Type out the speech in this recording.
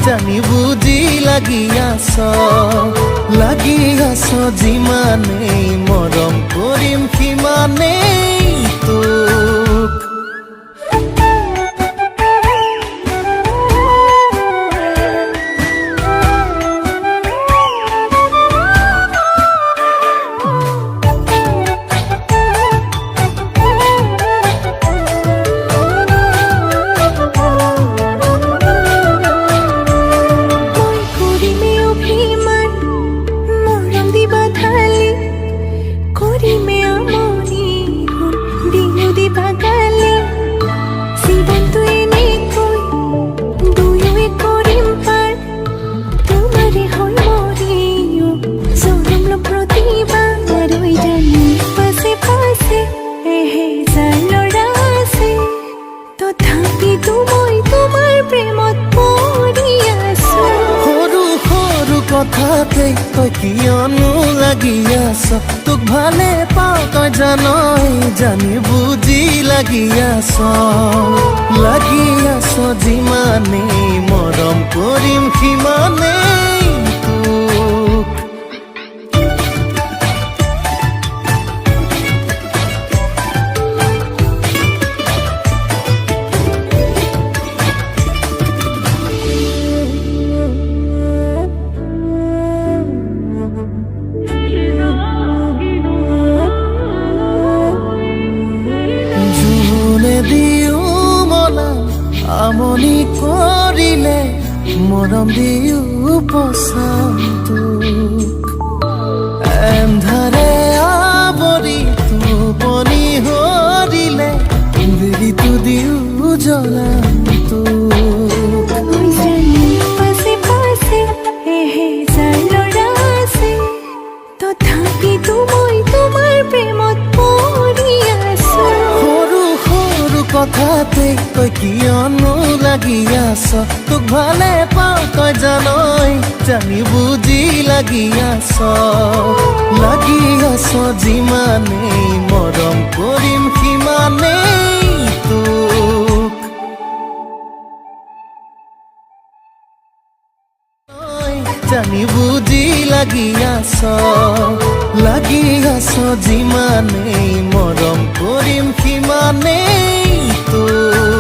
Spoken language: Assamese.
জানি বুজি লাগি আছ যিমানেই মৰম কৰিম সিমানেই তোক কথাতে তই কিয়নো লাগি আছ তোক ভালে পাওঁ তই জানই জানি বুজি লাগি আছ যিমানেই মৰম কৰিম সিমানেই তোক আমনি কৰিলে মৰম দিও পচাম তোক এন্ধাৰে আৱৰি টোপনি হৰিলে বেলিটো দিও জ্বলাম তোক তথাপিতো মই তোমাৰ প্ৰেমত পৰি আছো সৰু সৰু কথাতে তই কিয়নো লাগি আছ তোক ভালে পাওঁ তই জানই জানি বুজি লাগি আছ যিমানেই মৰম কৰিম সিমানেই তোক জানি বুজি লাগি আছ যিমানেই মৰম কৰিম সিমানেই তোক